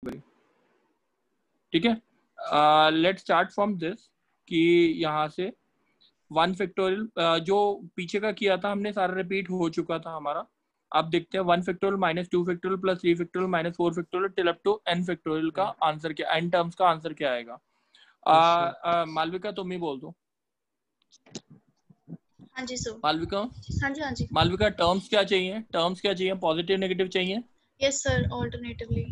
ठीक है, let's start from this कि यहाँ से 1 फैक्टोरियल जो पीछे का किया था हमने सारा रिपीट हो चुका था हमारा। अब देखते हैं 1 factorial minus 2 factorial plus 3 factorial minus 4 factorial till up to n factorial का आंसर क्या, n टर्म्स का आंसर क्या आएगा। मालविका तुम ही बोल दो। हाँ जी सर। मालविका, हाँ जी हाँ जी। मालविका टर्म्स क्या चाहिए, टर्म्स क्या चाहिए, पॉजिटिव नेगेटिव चाहिए? Yes sir, alternatively.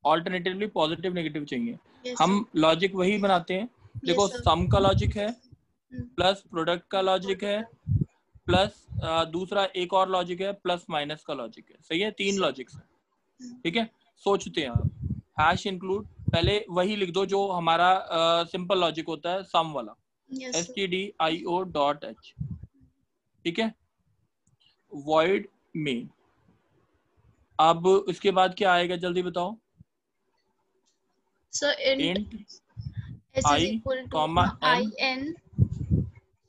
Alternatively positive negative चाहिए। यस हम सर। लॉजिक वही बनाते हैं। देखो यस सर। सम का लॉजिक है, प्लस प्रोडक्ट का लॉजिक है, प्लस दूसरा एक और लॉजिक है, प्लस माइनस का लॉजिक है। सही है, 3 लॉजिक्स है। ठीक है, सोचते हैं आप। हैश इंक्लूड पहले वही लिख दो जो हमारा सिंपल लॉजिक होता है, सम वाला, stdio डॉट h। ठीक है, वॉइड में अब उसके बाद क्या आएगा जल्दी बताओ। Sir int s is i equal to comma i n, n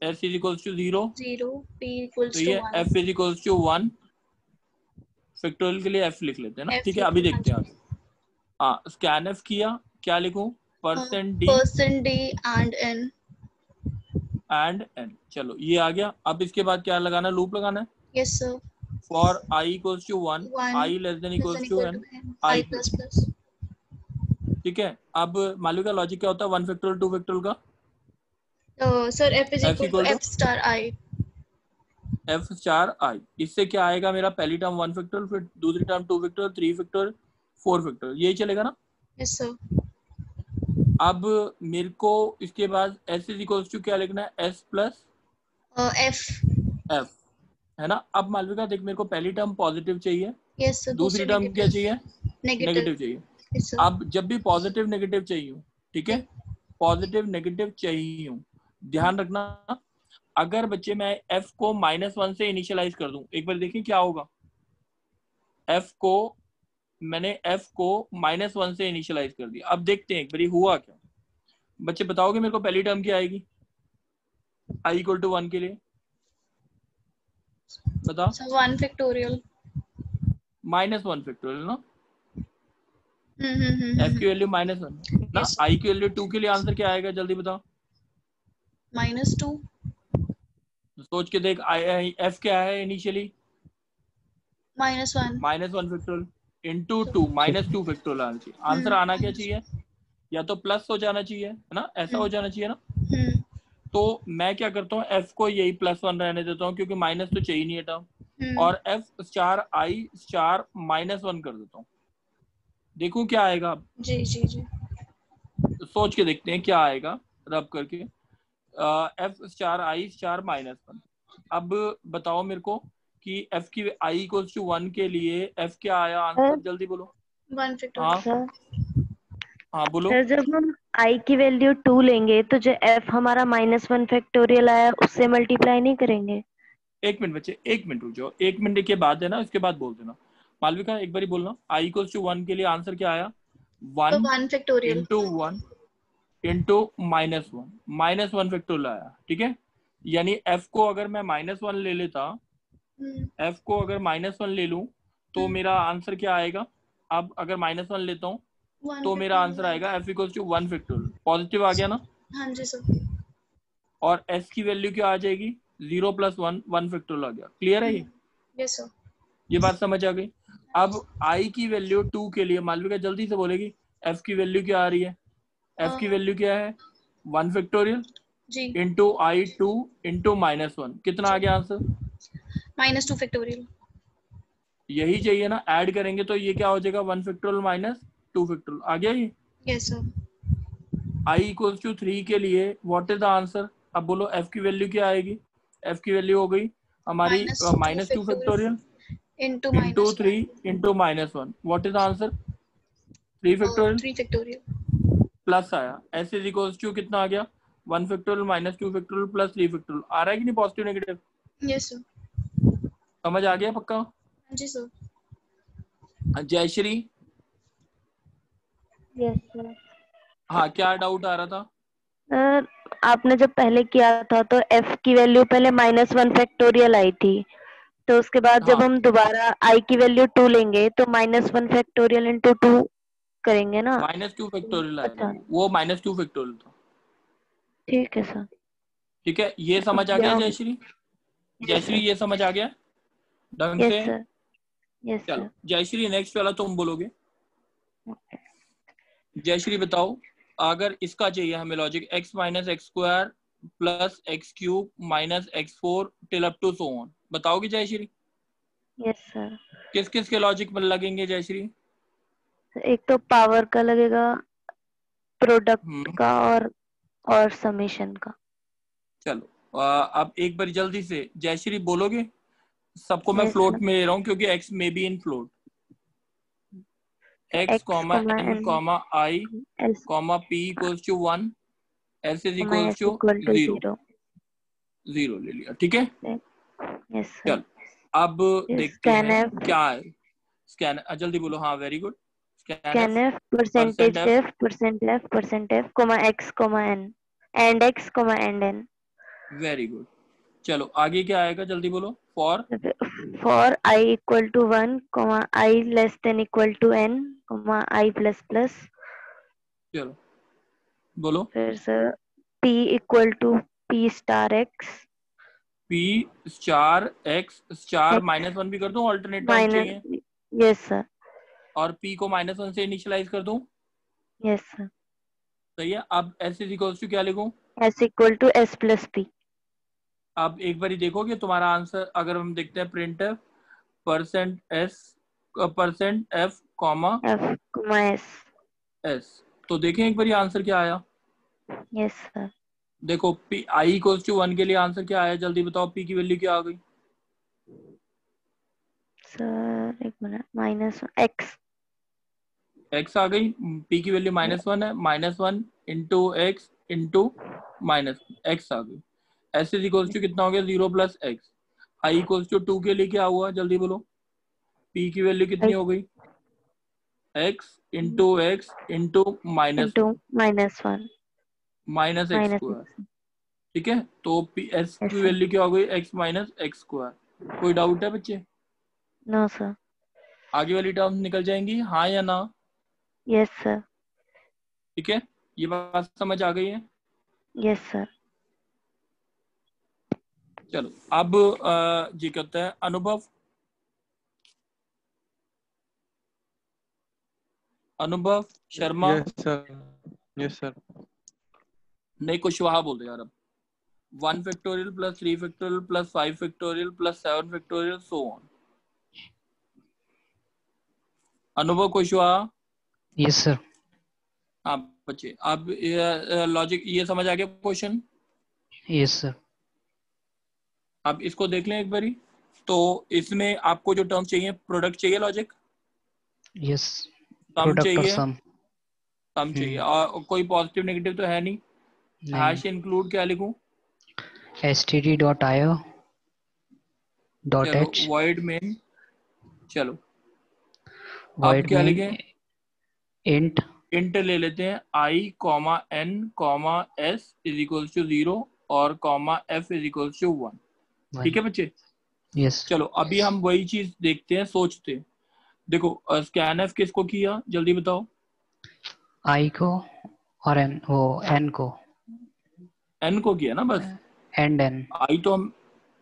s is equals to 0, 0 p equals तो to ये 1 f is equals to 1। Factorial के लिए f लिख लेते हैं ना। f ठीक है, लिख अभी लो। हाँ देखते हैं जी। आगे। हाँ, स्कैन f किया, क्या लिखूं, percent d percent d and n। And n। चलो ये आ गया। अब इसके बाद क्या लगाना है, लूप लगाना है। Yes sir. For i equals to 1, 1 i less than less than equals to equal n, to n i I plus. plus plus। ठीक है, अब मालूम का लॉजिक क्या होता है 1 फैक्टोरियल 2 फैक्टोरियल का। Sir f is f equal to equal to f star I। f star i। इससे क्या आएगा मेरा, पहली टर्म 1 फैक्टोरियल, फिर दूसरी टर्म 2 फैक्टोरियल, 3 फैक्टोरियल, 4 फैक्टोरियल, यही चलेगा ना। Yes sir. अब मेरे को इसके बाद s इज इक्वल्स टू क्या लिखना है, s प्लस f। f, है ना। अब मालविका देख, मेरे को पहली टर्म पॉजिटिव चाहिए, यस सर, दूसरी दूसरा टर्म क्या चाहिए, नेगेटिव। Negative negative. चाहिए। Yes sir. अब जब भी पॉजिटिव नेगेटिव चाहिए, ठीक है, पॉजिटिव नेगेटिव चाहिए, ध्यान रखना। अगर बच्चे मैं f को -1 से इनिशियलाइज कर दूं, एक बार देखिए क्या होगा। f को मैंने f को -1 से इनिशियलाइज कर दिया। अब देखते हैं एक बार हुआ क्या। बच्चे बताओगे मेरे को पहली टर्म क्या आएगी i इक्वल टू 1 के लिए, बता। Sir 1 factorial. -1 फैक्टोरियल ना, f की हम्म। वैल्यू -1 ना। यस i की वैल्यू 2 के लिए आंसर क्या आएगा जल्दी बता। -2। सोच के देख, f क्या है इनिशियली, -1। -1 फैक्टोरियल इंटू 2, -2 फैक्टोरियल आना चाहिए। आंसर आना क्या चाहिए, या तो प्लस हो जाना चाहिए, है ना, ऐसा हो जाना चाहिए ना। तो मैं क्या करता हूँ, f को यही +1 रहने देता हूँ, क्योंकि माइनस तो चाहिए नहीं है टर्म, और f स्टार i स्टार -1 कर देता हूँ। देखूं क्या आएगा। जी जी जी। सोच के देखते हैं क्या आएगा, रब करके। f star i star -1। अब बताओ मेरे को कि f की i इक्वल्स टू 1 के लिए f क्या आया आंसर, जल्दी बोलो। 1 हाँ फैक्टोरियल। हाँ बोलो। सर जब हम i की वैल्यू 2 लेंगे तो जो f हमारा -1 फैक्टोरियल आया उससे मल्टीप्लाई नहीं करेंगे? एक मिनट बच्चे, एक मिनट रुक जाओ, 1 मिनट के बाद है ना, उसके बाद बोल देना। मालविका एक बार बोलना, i इक्वल्स टू 1 के लिए आंसर क्या आया, 1 1 फैक्टोरियल। इंटू 1 इंटू -1 फैक्टोरियल आया। ठीक है, यानी f को अगर मैं -1 ले लेता, f को अगर -1 ले लूं तो मेरा आंसर क्या आएगा। अब अगर -1 लेता हूं तो मेरा आंसर आएगा f equals to 1 factorial. Positive आ गया ना। हाँ जी सर। और s की वैल्यू क्या आ जाएगी, 0 + 1, 1 फैक्टोरियल आ गया। क्लियर है ये, यस सर। ये बात समझ आ गई। अब i की वैल्यू 2 के लिए मालविका जल्दी से बोलेगी f की वैल्यू क्या आ रही है, f की वैल्यू क्या है 1 फैक्टोरियल जी। इंटू i2 इंटू -1, कितना आ गया आंसर, -2 फैक्टोरियल। यही चाहिए ना। ऐड करेंगे तो ये क्या हो जाएगा, 1 फैक्टोरियल -2 फैक्टोरियल आ गया ये। Yes sir. i equals to 3 के लिए व्हाट इज द आंसर। अब बोलो f की वैल्यू क्या आएगी, f की वैल्यू हो गई हमारी -2 factorial into 3 into -1, what is the answer 3 factorial 3 factorial. Plus आया। s इज इक्वल्स टू कितना आ गया, 1 फैक्टोरियल -2 फैक्टोरियल प्लस 3 फैक्टोरियल। आ रहा है कि नहीं पॉजिटिव नेगेटिव, यस सर। समझ आ गया पक्का। हाँ जी सर। Jayashree, yes sir. हाँ क्या डाउट आ रहा था। सर आपने जब पहले किया था तो f की वैल्यू पहले -1 फैक्टोरियल आई थी, तो उसके बाद जब हाँ हम दोबारा i की वैल्यू 2 लेंगे तो -1 फैक्टोरियल इंटू 2 करेंगे ना। -2 फैक्टोरियल आएगा, अच्छा वो -2 फैक्टोरियल था। ठीक है सर। ठीक है, ये समझ आ गया जयश्री? जयश्री ये समझ आ गया ढंग यस से? सर, यस चलो सर। जयश्री नेक्स्ट वाला तुम बोलोगे। जयश्री बताओ, अगर इसका चाहिए हमें logic x minus X square plus X cube minus X four till up to so on, बताओगे जयश्री? Yes sir. किस किस के लॉजिक में लगेंगे जयश्री? एक तो पावर का लगेगा, प्रोडक्ट हम्म, का, और समेशन का। चलो अब एक बार जल्दी से जयश्री बोलोगे? सबको मैं यस फ्लोट सर। में ले रहा हूँ क्योंकि x में be in float. x X comma comma n N comma i S comma p equals to 1 s is comma equals S to equal to 0। 0। 0 ले लिया, ठीक है। Yes sir. चल अब देखते स्कैन हैं एफ, क्या है। स्कैन जल्दी बोलो, हाँ very good. Scan scan F F percent percentage F, F percent F percent F comma X comma N and X comma and N. Very good. चलो आगे क्या आएगा जल्दी बोलो। For for I equal to 1 comma I less than equal to N comma I plus plus. चलो बोलो। फिर sir P equal to P star X, P star X star X -1 भी कर दूं, ऑल्टरनेट टर्म माइनस। चाहिए, yes sir, और P को -1 से इनिशियलाइज कर दूं। Yes sir. सही है। अब एस इज इक्वल्स टू क्या लिखूं? S equal to S plus P. अब एक बार ही देखोगे तुम्हारा आंसर, अगर हम देखते हैं print percent S percent F comma F comma S. S, तो देखें एक बार ये आंसर क्या आया। Yes sir. देखो पी आई इक्वल्स टू 1 के लिए आंसर क्या आया, जल्दी बताओ। पी की वैल्यू क्या आ गई? सर एक मिनट, माइनस एक्स। एक्स आ गई। पी की वैल्यू -1 है, -1 into X into minus X आ गई। एस इज इक्वल्स टू कितना हो गया? 0 plus X. I equals to 2 के लिए क्या हुआ जल्दी बोलो। पी की वैल्यू कितनी हो गई? X into into -1 -1 minus X minus square. X. ठीक है, तो पी एस यस की सर। वैल्यू क्या हो गई? X minus X square. कोई डाउट है बच्चे? No sir. आगे वाली टर्म निकल जाएंगी, हाँ या ना? Yes sir. ठीक है, ये बात समझ आ गई है। Yes sir. चलो अब जी कहते हैं Anubhav. Anubhav Sharma, yes sir, yes sir. नहीं कुशवाहा बोल दे यार। अब 1 factorial plus 3 factorial plus 5 factorial plus 7 factorial so on. अनुभव कुशवाहा। Yes sir. हाँ बच्चे, अब लॉजिक ये समझ आ गया क्वेश्चन। Yes sir. अब इसको देख लें एक बारी। तो इसमें आपको जो टर्म चाहिए, प्रोडक्ट चाहिए, लॉजिक यस, सम प्रोडक्ट और चाहिए, सम। सम चाहिए, और कोई पॉजिटिव नेगेटिव तो है नहीं। नहीं। हैश इंक्लूड क्या लिखूं? std.io चलो .h वॉइड मेन। चलो अब void क्या main लिखें? int इंट ले लेते हैं I comma N comma S is equals to 0 और comma F is equals to 1। ठीक 1। है बच्चे। यस। चलो अभी हम वही चीज देखते हैं, सोचते हैं। देखो स्कैन एफ किसको किया जल्दी बताओ। i को और n को एन को किया ना बस। and n। आई तो हम,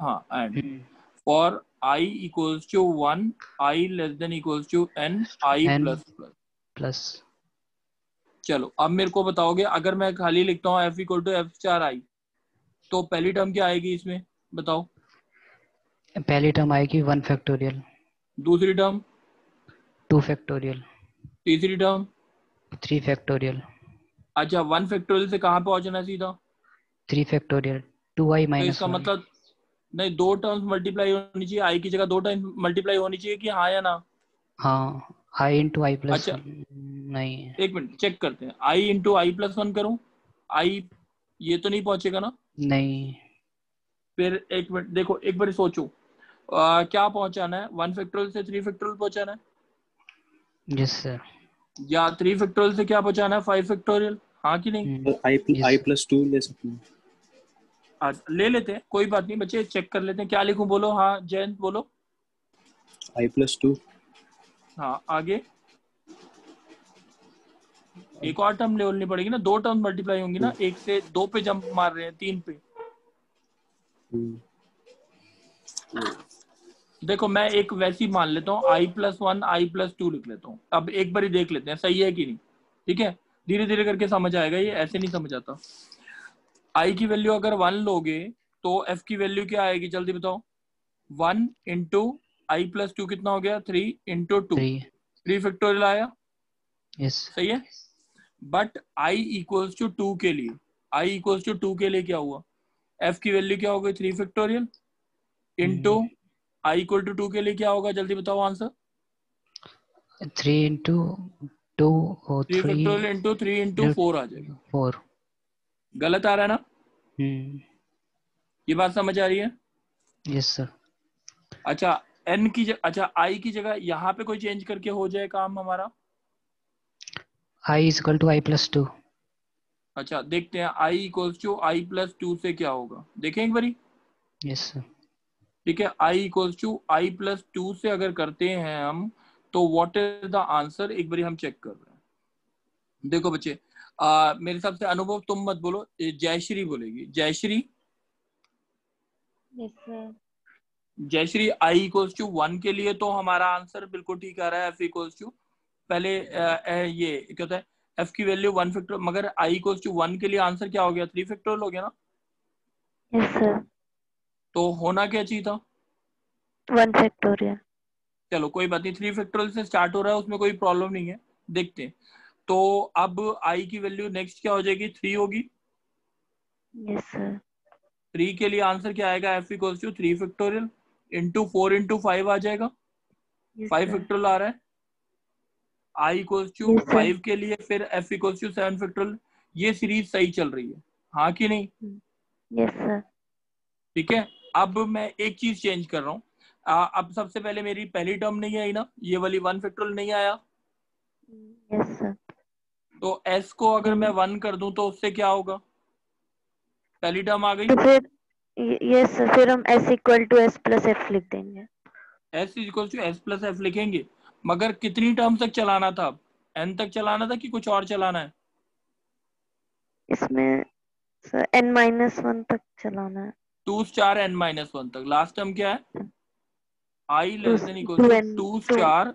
हाँ and for I equals to 1 I less than equals to N I n plus plus. Plus. चलो अब मेरे को बताओगे, अगर मैं खाली लिखता हूँ F equal to F star I, तो पहली टर्म क्या आएगी इसमें बताओ। पहली टर्म आएगी 1 फैक्टोरियल, दूसरी टर्म, 2 फैक्टोरियल, तीसरी टर्म। 3 फैक्टोरियल, अच्छा 1 फैक्टोरियल से कहाँ पहुंचना है सीधा? 3 फैक्टोरियल, 2i तो माइनस इसका 1। मतलब नहीं, दो टर्म्स मल्टीप्लाई होनी चाहिए, आई की जगह दो टर्म मल्टीप्लाई होनी चाहिए कि हाँ या ना? हाँ, i इंटू आई प्लस अच्छा 1 नहीं। एक मिनट चेक करते हैं, आई इंटू आई प्लस 1 करूँ, आई ये तो नहीं पहुंचेगा ना? नहीं। फिर एक मिनट देखो, एक बार सोचो क्या पहुंचाना है? 1 फैक्टोरियल से 3 फैक्टोरियल पहुंचाना है, यस सर। या 3 फैक्टोरियल से क्या पहुंचाना है? 5 फैक्टोरियल, हाँ कि नहीं? तो आई यस। प्लस 2 ले सकते हैं। आज ले लेते हैं, कोई बात नहीं बच्चे, चेक कर लेते हैं। क्या लिखूं बोलो, हाँ जयंत बोलो। आई प्लस 2। हाँ आगे। एक और टर्म लेवलनी पड़ेगी ना, 2 टर्म मल्टीप्लाई होंगी ना, 1 से 2 पे जंप मार रहे हैं, 3 पे। देखो मैं एक वैसी मान लेता हूँ, i+1 i+2 लिख लेता हूँ। अब एक बार ही देख लेते हैं सही है कि नहीं, ठीक है, धीरे धीरे करके समझ आएगा, ये ऐसे नहीं समझ आता। i की वैल्यू अगर 1 लोगे तो f की वैल्यू क्या आएगी, जल्दी बताओ। 1 इंटू i+2 कितना हो गया, 3 इंटू 2, 3 फैक्टोरियल आया, यस सही है। बट i इक्वल्स टू 2 के लिए, i इक्वल्स टू 2 के लिए क्या हुआ, f की वैल्यू क्या हो गई, 3 factorial into i equal to 2 के लिए क्या होगा, जल्दी बताओ आंसर। 3 इंटू 2 और 3 3 फैक्टोरियल इंटू 3 इंटू 4 आ जाएगा। 4। गलत आ रहा है ना, ये बात समझ आ रही है। Yes sir. अच्छा n की अच्छा i की जगह यहाँ पे कोई चेंज करके हो जाए काम हमारा। I is equal to i+2। अच्छा देखते हैं i इक्वल्स टू i+2 से क्या होगा, देखें एक बारी। Yes sir. ठीक है, i इक्वल्स टू i+2 से अगर करते हैं हम तो व्हाट इज द आंसर, एक बारी हम चेक कर रहे हैं। देखो बच्चे, मेरे हिसाब से अनुभव तुम मत बोलो, जयश्री बोलेगी। Jayashri, yes sir. Jayashri i equals to 1 के लिए तो हमारा आंसर बिल्कुल ठीक आ रहा है, f इक्वल्स टू पहले ये क्या होता है, f की वैल्यू 1 फैक्टर, मगर i इक्वल्स टू 1 के लिए आंसर क्या हो गया, 3 फैक्टोरियल हो गया ना। Yes sir. तो होना क्या चाहिए था, 1 फैक्टोरियल। चलो कोई बात नहीं, 3 फैक्टोरियल से स्टार्ट हो रहा है, उसमें कोई प्रॉब्लम नहीं है, देखते हैं। तो अब i की वैल्यू नेक्स्ट क्या हो जाएगी, 3 होगी। Yes sir. 3 के लिए आंसर क्या आएगा, f equals to 3 factorial into 4 into 5 आ जाएगा, यस 5 सर। फैक्टोरियल आ रहा है। i equals to yes sir. 5 के लिए फिर f इक्वल्स टू 7 फैक्टोरियल। ये सीरीज सही चल रही है, हाँ कि नहीं। Yes sir. ठीक है, अब मैं एक चीज चेंज कर रहा हूँ। अब सबसे पहले मेरी पहली टर्म नहीं आई ना, ये वाली 1 फैक्टोरियल नहीं आया, यस सर। तो s को अगर मैं 1 कर दूं तो उससे क्या होगा, पहली टर्म आ गई। तो फिर यस सर, फिर हम s equal to s plus f लिख देंगे। s equal to s plus f लिखेंगे, मगर कितनी टर्म तक चलाना था, n तक चलाना था कि कुछ और चलाना है। इसमें सर n-1 तक चलाना है। 2 स्टार n-1 तक, लास्ट टर्म क्या है, i less than equal to to n 2 to. Star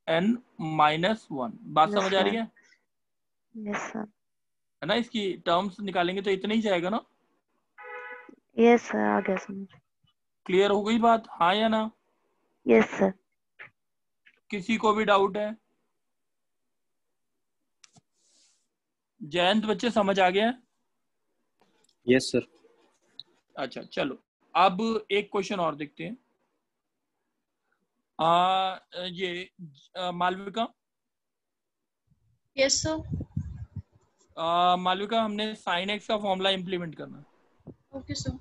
n-1। बात समझ आ रही है यस सर। है ना, इसकी टर्म्स निकालेंगे तो इतना ही जाएगा ना। यस सर, आ गया समझ। क्लियर हो गई बात, हाँ या ना। Yes sir. किसी को भी डाउट है, जयंत बच्चे समझ आ गया है। Yes sir. अच्छा चलो, अब एक क्वेश्चन और देखते हैं। ये मालविका, यस सर। मालविका हमने साइन एक्स का फॉर्मूला इंप्लीमेंट करना है, ओके सर।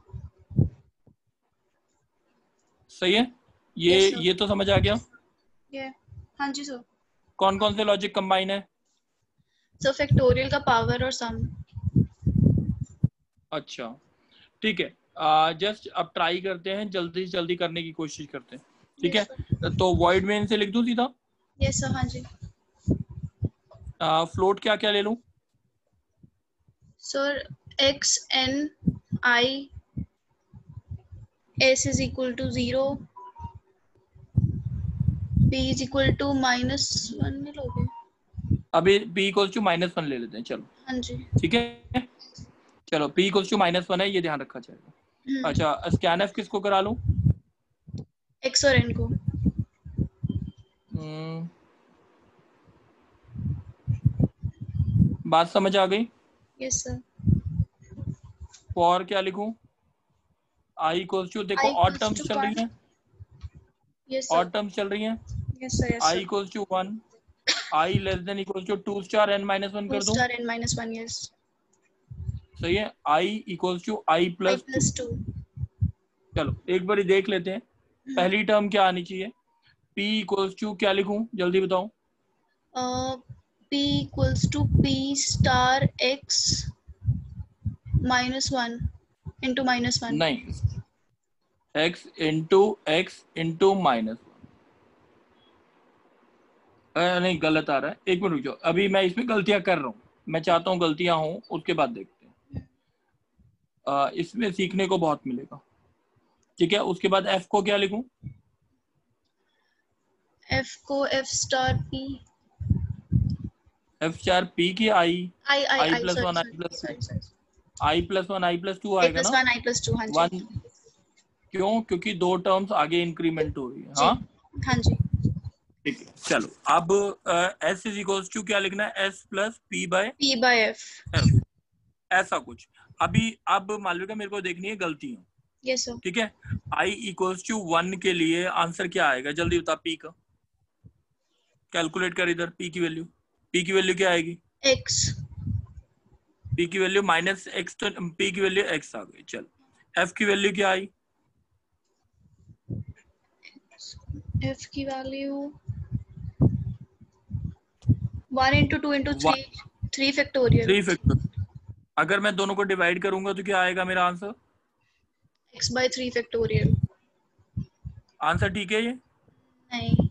सही है। Yes, sir. ये तो समझ आ गया। ये हाँ जी सर। कौन कौन से लॉजिक कंबाइन है, सर फैक्टोरियल का पावर और सम। अच्छा ठीक है, जस्ट अब ट्राई करते हैं, जल्दी से जल्दी करने की कोशिश करते हैं, ठीक Yes, है। तो वॉइड मेन से लिख दूं सीधा, यस सर। हाँ जी फ्लोट क्या क्या ले लूं, sir x n I s is equal to 0, b is equal to -1 में लोगे। अभी p इक्वल्स टू -1 ले लेते हैं, चलो हाँ जी। ठीक है। चलो p इक्वल्स टू -1 है, ये ध्यान रखा जाएगा। अच्छा स्कैन एफ किसको करा लूं, x और n को। बात समझ आ गई। Yes sir. फॉर क्या लिखूं, i इक्वल्स टू, देखो ऑड टर्म्स चल रही हैं, यस ऑड सर। टर्म्स चल रही हैं, yes sir. i equals to 1, i less than equals to 2 star n-1 कर 2 दूं, स्टार n-1। यस। सही है। i equals to i I plus 2। plus 2। चलो एक बार देख लेते हैं, पहली टर्म क्या आनी चाहिए, p इक्वल्स टू क्या लिखूं, जल्दी बताओ। p equals to p star x -1 into -1। नहीं, x इंटू -1, नहीं गलत आ रहा है, एक मिनट रुक जाओ, अभी मैं इसमें गलतियां कर रहा हूँ, मैं चाहता हूँ गलतियां हों, उसके बाद देखते हैं। इसमें सीखने को बहुत मिलेगा। ठीक है, उसके बाद एफ को क्या लिखूं? एफ को F star P, F star P की I I I I I plus sorry one I sorry plus two, sorry sorry, I plus one I plus two I आएगा प्लस ना? वन आई प्लस टू, हाँ जी one, क्यों? क्योंकि दो terms आगे increment हो रही है। जी, हाँ हाँ जी। ठीक है, चलो अब एस इज इक्वल्स टू क्या लिखना है? S plus P by P by F, F, ऐसा कुछ। अभी अब मालविका मेरे को देखनी है गलतियां। Yes sir. ठीक है, आई इक्वल्स टू 1 के लिए आंसर क्या आएगा? जल्दी बता, पी का कैलकुलेट कर इधर, पी की वैल्यू, पी की वैल्यू क्या आएगी? एक्स, पी की वैल्यू माइनस एक्स, तो पी की वैल्यू एक्स आ गई। चल, एफ की वैल्यू क्या आई? एफ की value 1 into 2 into 3, 3 factorial, 3 factor. अगर मैं दोनों को डिवाइड करूंगा तो क्या आएगा मेरा answer? x by 3 factorial. Answer ठीक है ये? नहीं,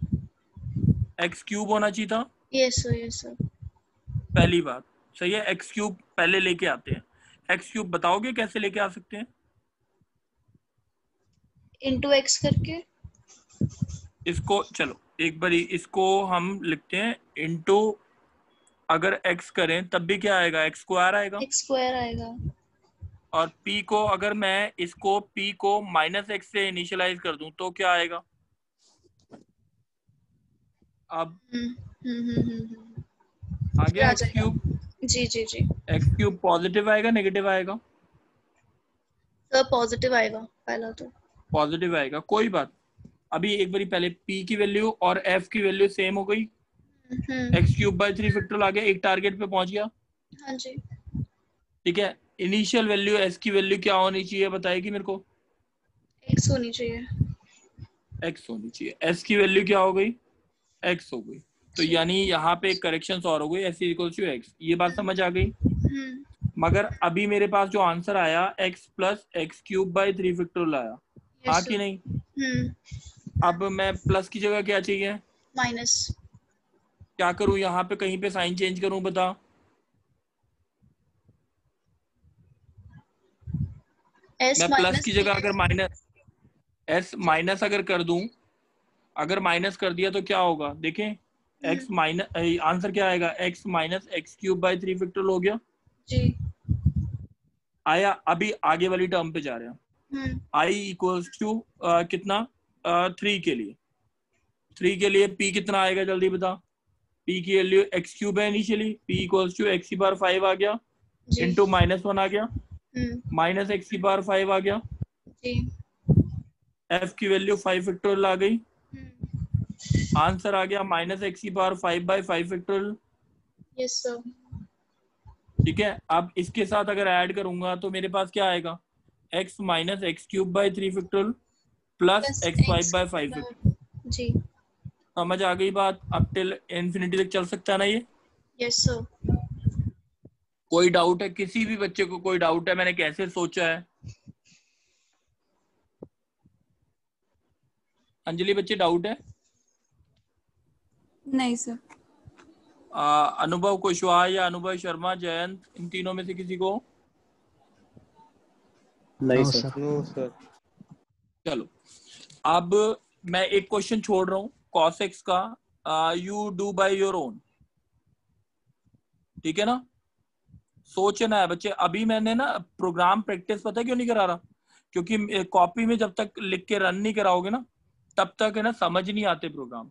एक्स क्यूब होना चाहिए था यस सर, यस सर। पहली बात। सही है, एक्स क्यूब पहले लेके आते हैं। एक्स क्यूब बताओगे कैसे लेके आ सकते हैं? इंटू एक्स करके, इसको चलो एक बारी इसको हम लिखते हैं इनटू, अगर x करें तब भी क्या आएगा? x स्क्वायर आएगा। एक्स स्क्वायर आएगा। और p को अगर मैं इसको p को माइनस एक्स से इनिशियलाइज कर दूं तो क्या आएगा? अब आ गया एक्स क्यूब। जी जी जी एक्स क्यूब पॉजिटिव आएगा नेगेटिव आएगा? सर, पॉजिटिव आएगा पहला तो। पॉजिटिव आएगा, कोई बात। अभी एक बारी पहले p की वैल्यू और f की वैल्यू सेम हो गई, एक्स क्यूब बाय 3 फैक्टोरियल आ गया, एक टारगेट पे पहुंच गया। हाँ जी। ठीक है, इनिशियल वैल्यू s की वैल्यू क्या होनी चाहिए बताएगी मेरे को? एक्स होनी चाहिए। x होनी चाहिए। s की वैल्यू क्या हो गई? x हो गई। तो यानी यहाँ पे एक करेक्शन और हो गई, s इक्वल्स टू x। ये बात समझ आ गई? मगर अभी मेरे पास जो आंसर आया x plus X cube by 3 factorial आया, हाँ कि नहीं? अब मैं प्लस की जगह क्या चाहिए? माइनस। क्या करूं यहाँ पे? कहीं पे साइन चेंज करूं? बता। मैं प्लस की जगह अगर माइनस s माइनस अगर कर दूं, अगर माइनस कर दिया तो क्या होगा? देखें, x माइनस, आंसर क्या आएगा? x minus X cube by 3 factorial हो गया जी। आया। अभी आगे वाली टर्म पे जा रहे हैं। i इक्वल्स टू कितना? 3 के लिए, 3 के लिए p कितना आएगा? जल्दी बता। p की वैल्यू एक्स क्यूब है initially, p equals to X की पावर 5 आ गया इंटू -1 आ गया, माइनस एक्स की पावर 5 आ गया जी। f की वैल्यू 5 फैक्टोरियल आ गई, आंसर आ गया माइनस एक्स की power 5 by 5 factorial. Yes sir. ठीक है, अब इसके साथ अगर ऐड करूंगा तो मेरे पास क्या आएगा? x minus X cube by 3 factorial plus X 5 by 5 factorial. जी। समझ आ गई बात? अब टिल इन्फिनिटी तक चल सकता है ना ये? Yes sir. कोई डाउट है? किसी भी बच्चे को कोई डाउट है मैंने कैसे सोचा है? अंजलि बच्चे डाउट है? नहीं सर। अनुभव कुशवाहा या अनुभव शर्मा, जयंत, इन तीनों में से किसी को? नहीं no sir. Sir. No sir. चलो, अब मैं एक क्वेश्चन छोड़ रहा हूँ cos x का, you do by your own. ठीक है ना? सोचना है बच्चे। अभी मैंने ना प्रोग्राम प्रैक्टिस पता है क्यों नहीं करा रहा? क्योंकि कॉपी में जब तक लिख के रन नहीं कराओगे ना तब तक है ना समझ नहीं आते प्रोग्राम,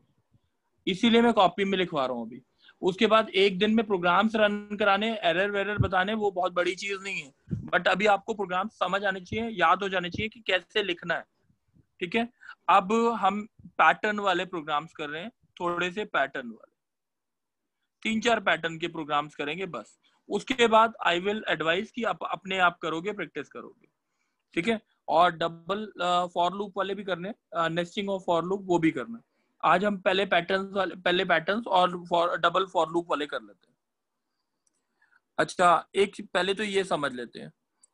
इसीलिए मैं कॉपी में लिखवा रहा हूँ अभी। उसके बाद एक दिन में प्रोग्राम्स रन कराने, एरर वेरर बताने, वो बहुत बड़ी चीज नहीं है। बट अभी आपको प्रोग्राम समझ आने चाहिए, याद हो जाने चाहिए कि कैसे लिखना है। ठीक है, अब हम पैटर्न वाले प्रोग्राम्स कर रहे हैं, थोड़े से पैटर्न वाले 3-4 पैटर्न के प्रोग्राम्स करेंगे बस। उसके बाद आई विल एडवाइस कि आप अपने आप करोगे, प्रैक्टिस करोगे। ठीक है, और डबल फॉर लूप वाले भी करने, नेस्टिंग ऑफ फॉर लूप वो भी करना। आज हम पहले पैटर्न्स और डबल फॉर लूप वाले कर लेते हैं। अच्छा, एक पहले तो ये समझ लेते हैं,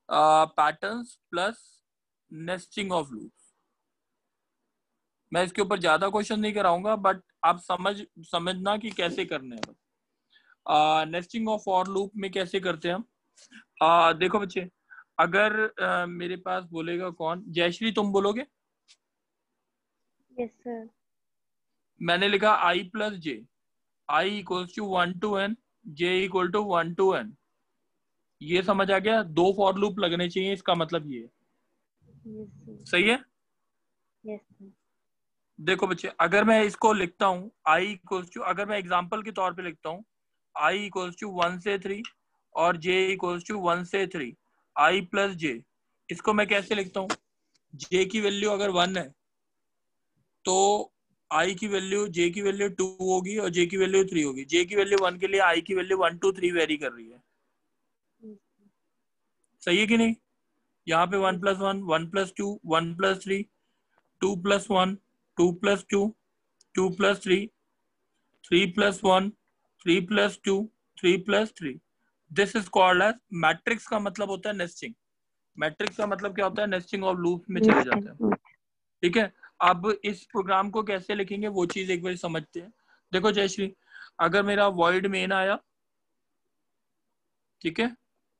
patterns plus nesting of loops. मैं इसके ऊपर ज्यादा क्वेश्चन नहीं कराऊंगा, बट आप समझना कि कैसे करने हैं। नेस्टिंग ऑफ फॉर लूप में कैसे करते हैं हम। देखो बच्चे, अगर मेरे पास बोलेगा कौन, जयश्री तुम बोलोगे। Yes sir. मैंने लिखा i plus J, I equals to 1 to n, j equal to 1 to n। ये समझ आ गया, 2 फॉर लूप लगने चाहिए, इसका मतलब ये है। Yes sir. सही है। Yes sir. देखो बच्चे, अगर मैं इसको लिखता हूँ i इक्वल्स टू, अगर मैं एग्जांपल के तौर पे लिखता हूँ i इक्वल्स टू 1 से 3 और j इक्वल्स टू 1 से 3, i प्लस j, इसको मैं कैसे लिखता हूँ। j की वैल्यू अगर 1 है तो i की वैल्यू, j की वैल्यू 2 होगी और j की वैल्यू 3 होगी। j की वैल्यू 1 के लिए i की वैल्यू 1 to 3 वेरी कर रही है। सही है कि नहीं। यहाँ पे 1 plus 1, 1 plus 2, 1 plus 3, 2 plus 1, 2 plus 2, 2 plus 3, 3 plus 1, 3 plus 2, 3 plus 3। This is called as matrix. का मतलब होता है नेस्टिंग। मैट्रिक्स का मतलब क्या होता है, नेस्टिंग ऑफ लूप में चले जाते हैं। ठीक है। अब इस प्रोग्राम को कैसे लिखेंगे वो चीज एक बार समझते हैं। देखो जयश्री, अगर मेरा वॉइड मेन आया, ठीक है,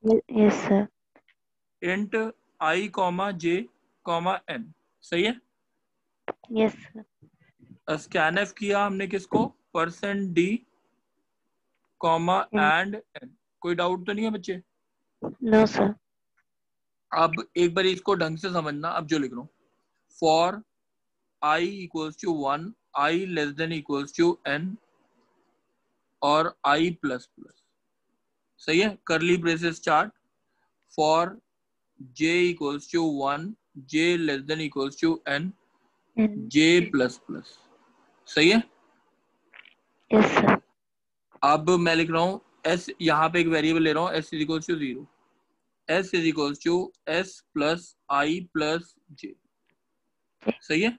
yes sir. Int i comma j comma n, सही है। Yes sir. स्कैनफ किया हमने किसको, %d कॉमा एंड n। कोई डाउट तो नहीं है बच्चे। No sir. अब एक बार इसको ढंग से समझना। अब जो लिख रहा हूँ, for i equals to 1, i less than equals to n और i प्लस प्लस, सही है। Curly braces start, for j equals to 1, j less than equals to n, j plus plus, सही है। Yes sir. अब मैं लिख रहा हूँ s, यहाँ पे एक वेरिएबल ले रहा हूँ, s is equals to 0, s is equals to s plus i plus j, सही है।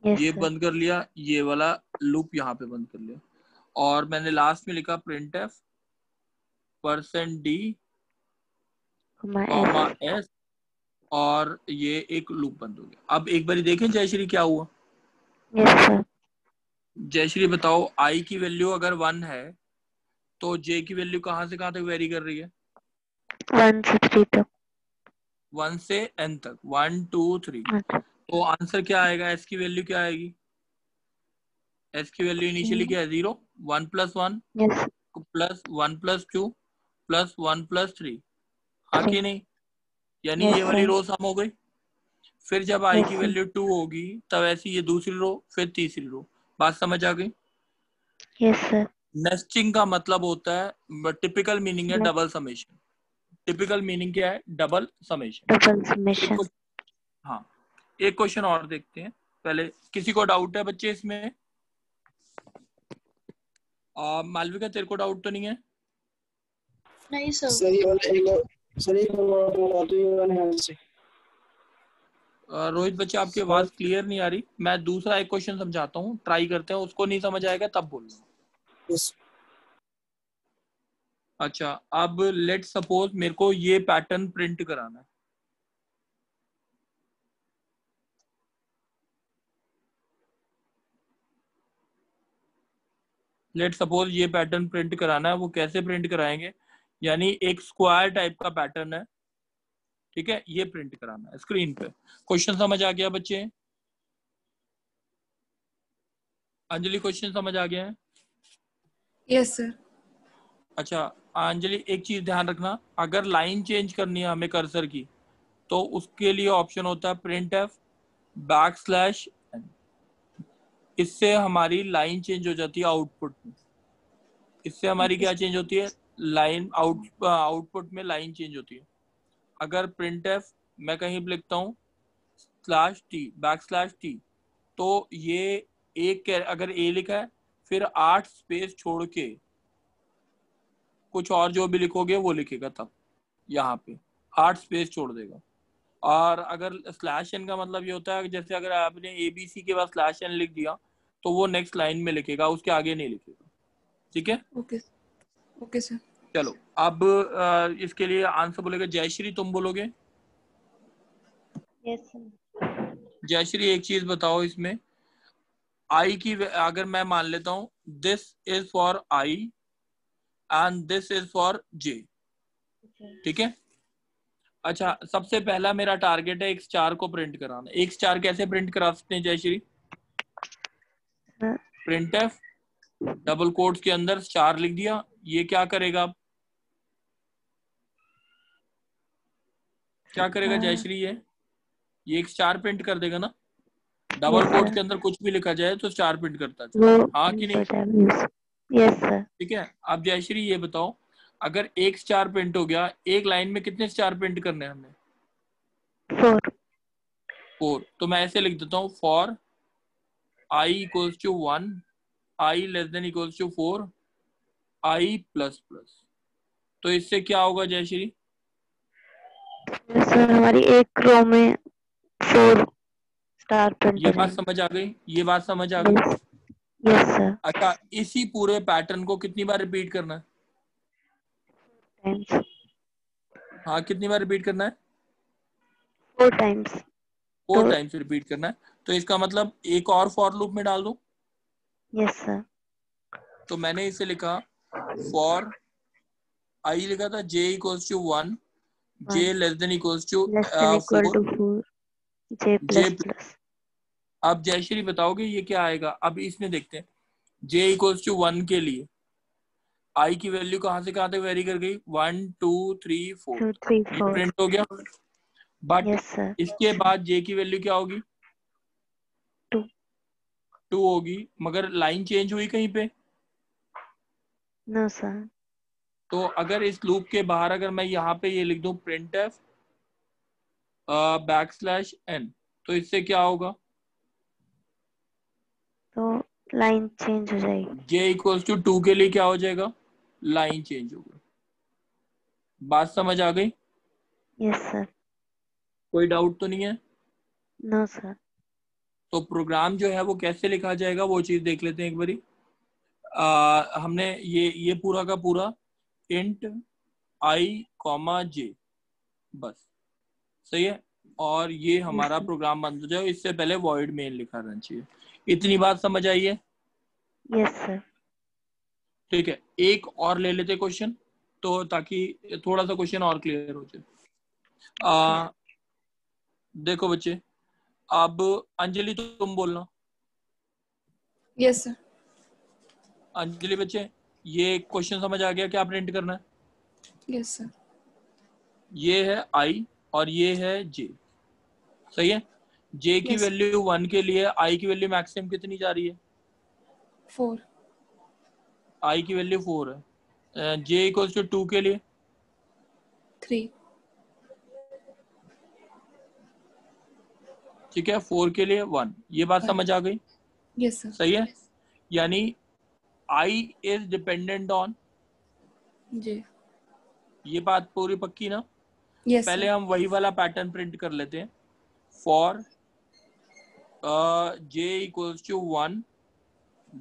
यस ये सर। बंद कर लिया, ये वाला लूप यहाँ पे बंद कर लिया, और मैंने लास्ट में लिखा printf %d कॉमा s, और ये एक लूप बंद हो गया। अब एक बारी देखें जयश्री क्या हुआ। Yes sir. जयश्री बताओ, i की वैल्यू अगर 1 है तो j की वैल्यू कहाँ से कहाँ तक वेरी कर रही है। 1 से 3 तक। 1 से n तक, 1 2 3। अच्छा। तो आंसर क्या आएगा, s की वैल्यू क्या आएगी। s की वैल्यू इनिशियली क्या है, 0, 1 plus 1 yes. Plus 1 plus 2 plus 1 plus 3, हाँ कि नहीं। यानी यस ये वाली सर। रो सम हो गई। फिर जब i यस की सर। वैल्यू 2 होगी तब ऐसी ये दूसरी रो, फिर तीसरी रो। बात समझ आ गई। Yes sir. नेस्टिंग का मतलब होता है, टिपिकल मीनिंग है डबल समेशन। टिपिकल मीनिंग क्या है, डबल समेशन। Double summation. हाँ, एक क्वेश्चन और देखते हैं पहले। किसी को डाउट है बच्चे इसमें। मालविका तेरे को डाउट तो नहीं है। नहीं सर। रोहित बच्चे, आपकी आवाज क्लियर नहीं आ रही। मैं दूसरा एक क्वेश्चन समझाता हूँ, ट्राई करते हैं। उसको नहीं समझ आएगा तब बोलना। अच्छा, अब लेट सपोज मेरे को ये पैटर्न प्रिंट कराना है। लेट सपोज ये पैटर्न प्रिंट कराना है। वो कैसे प्रिंट कराएंगे, यानी एक स्क्वायर टाइप का पैटर्न है, ठीक है, ये प्रिंट कराना है स्क्रीन पे। क्वेश्चन समझ आ गया बच्चे। अंजलि, क्वेश्चन समझ आ गया है। Yes sir. अच्छा अंजलि, एक चीज ध्यान रखना, अगर लाइन चेंज करनी है हमें कर्सर की, तो उसके लिए ऑप्शन होता है printf \n। इससे हमारी लाइन चेंज हो जाती है आउटपुट में। इससे हमारी क्या चेंज होती है, लाइन आउटपुट में लाइन चेंज होती है। अगर printf मैं कहीं भी लिखता हूँ /t तो ये एक, अगर a लिखा है फिर 8 स्पेस छोड़ के कुछ और जो भी लिखोगे वो लिखेगा, तब यहाँ पे 8 स्पेस छोड़ देगा। और अगर /n का मतलब ये होता है, जैसे अगर आपने ABC के बाद /n लिख दिया तो वो नेक्स्ट लाइन में लिखेगा, उसके आगे नहीं लिखेगा। ठीक है। ओके। Okay sir. चलो अब इसके लिए आंसर बोलेगा जयश्री, तुम बोलोगे। Yes sir. जयश्री एक चीज बताओ इसमें, आई की अगर मैं मान लेता हूं this is for I and this is for J, ठीक है। अच्छा, सबसे पहला मेरा टारगेट है एक स्टार को प्रिंट कराना। एक स्टार कैसे प्रिंट करा सकते हैं Jayashri? Print F double quotes के अंदर स्टार लिख दिया, ये क्या करेगा? क्या करेगा जयश्री? ये एक स्टार प्रिंट कर देगा ना। डबल कोट के अंदर कुछ भी लिखा जाए तो स्टार प्रिंट करता है, हाँ कि नहीं? Yes sir. ठीक है। अब जयश्री ये बताओ, अगर एक स्टार प्रिंट हो गया, एक लाइन में कितने स्टार प्रिंट करने हैं हमने? 4। 4। तो मैं ऐसे लिख देता हूँ, for I equals to 1, I less than equals to 4, I plus plus. तो इससे क्या होगा जयश्री? सर हमारी एक रो में 4 स्टार प्रिंट ये बात समझ आ गई? ये बात समझ आ गई? Yes sir. अच्छा, इसी पूरे पैटर्न को कितनी बार रिपीट करना है? टाइम्स। हाँ, कितनी बार रिपीट करना है? 4 टाइम्स। 4 टाइम्स रिपीट करना है। तो इसका मतलब एक और फॉर लूप में डाल दूं? Yes sir. तो मैंने इसे लिखा फॉर आई, लिखा था j equals to 1, j less than equals to less than equal 4, to 4 J j। Plus plus. अब जयश्री बताओगे ये क्या आएगा? अब इसमें देखते हैं, j इक्वल्स टू 1 के लिए i की वैल्यू कहाँ से कहाँ तक वेरी कर गई? 1 2 3 4, 2 3 ये 4। प्रिंट हो गया। But yes sir. इसके बाद j की वैल्यू क्या होगी? 2। 2 होगी, मगर लाइन चेंज हुई कहीं पे? No sir. तो अगर इस लूप के बाहर अगर मैं यहाँ पे ये लिख दूं प्रिंट एफ बैकस्लैश n, तो इससे क्या होगा? तो लाइन चेंज हो जाएगी। j इक्वल्स टू 2 के लिए क्या हो जाएगा? लाइन चेंज होगी। बात समझ आ गई? Yes sir. कोई डाउट तो नहीं है? No sir. तो प्रोग्राम जो है वो कैसे लिखा जाएगा वो चीज देख लेते हैं एक बारी। हमने ये पूरा का पूरा इंट i कॉमा j, बस सही है। और ये हमारा प्रोग्राम बंद हो जाए, इससे पहले वॉइड मेन लिखा रहना चाहिए। इतनी बात समझ आई है? Yes sir. ठीक है, एक और ले लेते क्वेश्चन, तो ताकि थोड़ा सा क्वेश्चन और क्लियर हो जाए। देखो बच्चे, अब अंजलि तुम बोलना। Yes sir. अंजलि बच्चे, ये क्वेश्चन समझ आ गया क्या प्रिंट करना है? Yes sir. ये है आई और ये है जे, सही है। जे की Yes. वैल्यू 1 के लिए आई की वैल्यू मैक्सिमम कितनी जा रही है? 4। आई की वैल्यू 4 है। जे इक्वल्स टू 2 के लिए 3। ठीक है, 4 के लिए 1। ये बात समझ आ गई? Yes sir. सही है। यानी आई इज डिपेंडेंट ऑन, जी। ये बात पूरी पक्की ना? यस पहले सर। हम वही वाला पैटर्न प्रिंट कर लेते हैं, for j equals to 1,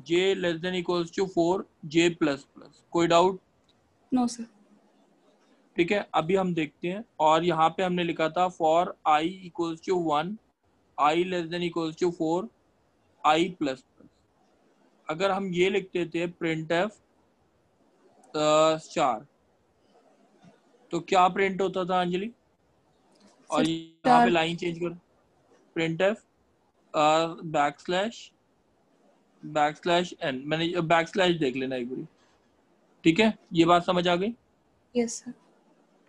j less than equals to 4, j plus plus. कोई डाउट? No sir. ठीक है, अभी हम देखते हैं। और यहाँ पे हमने लिखा था for i equals to 1, i less than equals to 4, i plus plus. अगर हम ये लिख देते प्रिंट एफ स्टार, तो क्या प्रिंट होता था अंजलि? और यहाँ पे लाइन चेंज कर, प्रिंट एफ बैकस्लैश एन, मैंने बैकस्लैश देख लेना एक बारी। ठीक है, ये बात समझ आ गई? Yes sir.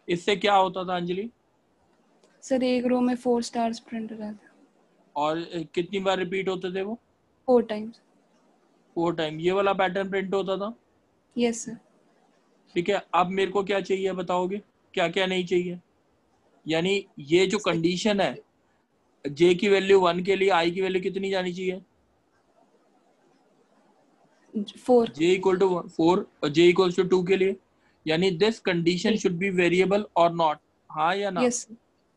इससे क्या होता था अंजलि? सर एक रो में 4 स्टार्स प्रिंट हो जाते। और कितनी बार रिपीट होते थे वो? 4 टाइम्स। 4 टाइम ये वाला पैटर्न प्रिंट होता था। Yes sir. ठीक है, अब मेरे को क्या चाहिए बताओगे? क्या क्या नहीं चाहिए? यानी ये जो कंडीशन है, जे की वैल्यू 1 के लिए आई की वैल्यू कितनी जानी चाहिए? 4। जे इक्वल टू 4 और जे इक्वल टू 2 के लिए, यानी this condition should be variable और नॉट, हाँ या ना? यस।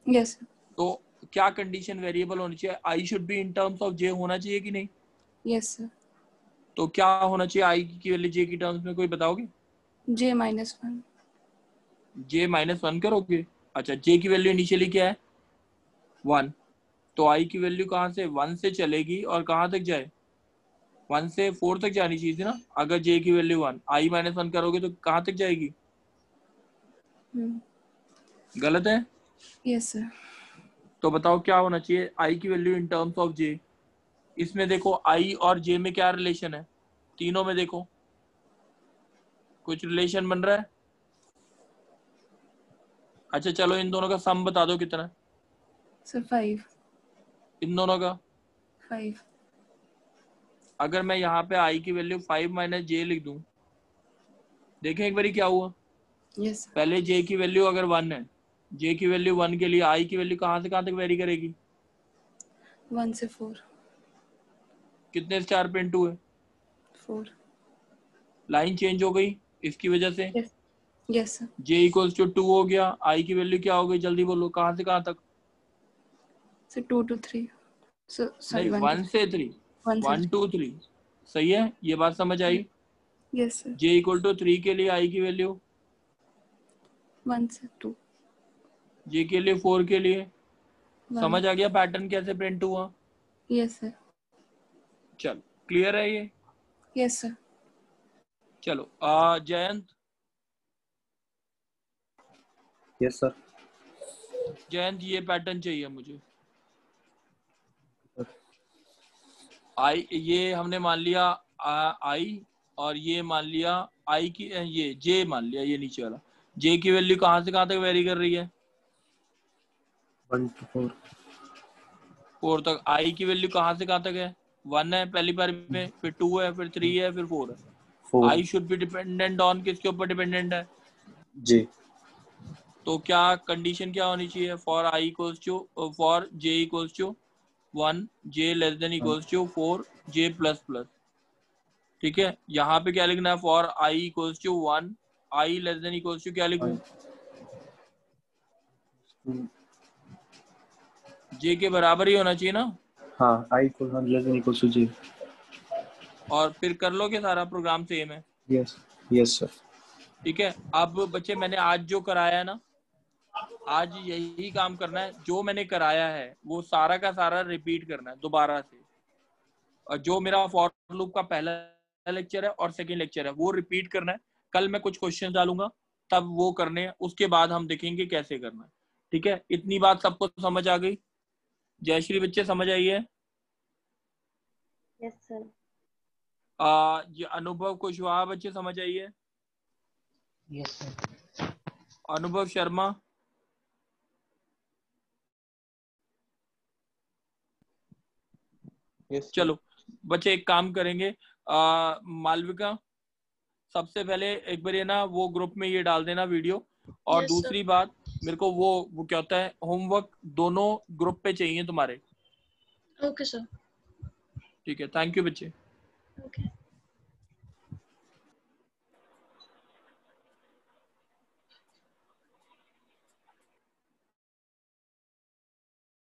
यस। तो क्या कंडीशन वेरिएबल होनी चाहिए? I should be in terms of J होना चाहिए कि नहीं? Yes sir. तो क्या होना चाहिए आई की वैल्यू जे की टर्म्स में, कोई बताओगे? J -1। जे -1 करोगे? अच्छा, जे की वैल्यू इनिशियली क्या है? 1। तो आई की वैल्यू कहाँ से 1 से चलेगी और कहाँ तक जाए, 1 से 4 तक जानी चाहिए थी ना। अगर जे की वैल्यू 1, आई -1 करोगे तो कहाँ तक जाएगी, गलत है। Yes sir. तो बताओ क्या होना चाहिए आई की वैल्यू इन टर्म्स ऑफ जे। इसमें देखो आई और जे में क्या रिलेशन है, तीनों में देखो कुछ रिलेशन बन रहा है। अच्छा चलो इन दोनों का सम बता दो कितना है, सर 5। इन दोनों का। 5। अगर मैं यहाँ पे आई की वैल्यू 5 माइनस जे लिख दूं, देखें एक बारी क्या हुआ। यस। पहले जे की वैल्यू अगर 1 है, जे की वैल्यू 1 के लिए आई की वैल्यू कहाँ से कहाँ तक वेरी करेगी, 1 से 4। कितने स्टार प्रिंट हुए, 4। लाइन चेंज हो गई इसकी वजह से। Yes. Yes sir. J equals to 2 हो गया, आई की वैल्यू क्या हो गई जल्दी बोलो, कहाँ से कहाँ तक। Sir 2 to 3। सॉरी नहीं 1 1 से 3, 1 से 1 2 3 सही है, ये बात समझ आई। Yes sir. J equal to 3 के लिए आई की वैल्यू, 1 से 2। जे के लिए 4 के लिए। 1। समझ आ गया पैटर्न कैसे प्रिंट हुआ। Yes sir. चलो क्लियर है ये। Yes sir. चलो जयंत, यस सर। जयंत ये पैटर्न चाहिए मुझे। आई ये हमने मान लिया आई, और ये मान लिया आई की, ये जे मान लिया, ये नीचे वाला जे की वैल्यू कहाँ से कहाँ तक वेरी कर रही है, 1 to 4। 4 तक। आई की वैल्यू कहाँ से कहाँ तक है, 1 है पहली बार में, फिर 2 है, फिर 3 है, फिर 4 है। 4 आई शुड बी डिपेंडेंट ऑन, किसके ऊपर डिपेंडेंट है, जे। तो क्या कंडीशन क्या होनी चाहिए, for I equals to, for J equals to 1, J less than equals to 4, J plus plus. ठीक है, यहाँ पे क्या लिखना है, for I equals to 1, I less than equals to क्या लिखूं, जे के बराबर ही होना चाहिए ना। हाँ, आई इक्वल टू जे। और फिर कर लोगे सारा प्रोग्राम सेम है। Yes yes sir. ठीक है, अब बच्चे मैंने आज जो कराया है ना, आज यही काम करना है, जो मैंने कराया है वो सारा का सारा रिपीट करना है दोबारा से। और जो मेरा फॉर लूप का पहला लेक्चर है और सेकंड लेक्चर है वो रिपीट करना है। कल मैं कुछ क्वेश्चन डालूंगा तब वो करने हैं, उसके बाद हम देखेंगे कैसे करना है। ठीक है, इतनी बात सबको समझ आ गई। जयश्री बच्चे समझ आई है। Yes sir. ये अनुभव कुशवाहा बच्चे समझ आई है। Yes sir. अनुभव शर्मा, यस चलो बच्चे एक काम करेंगे, मालविका सबसे पहले एक बार ये ना वो ग्रुप में ये डाल देना वीडियो। और Yes, दूसरी बात मेरे को वो क्या होता है, होमवर्क दोनों ग्रुप पे चाहिए तुम्हारे। Okay, sir. ठीक है, थैंक यू बच्चे।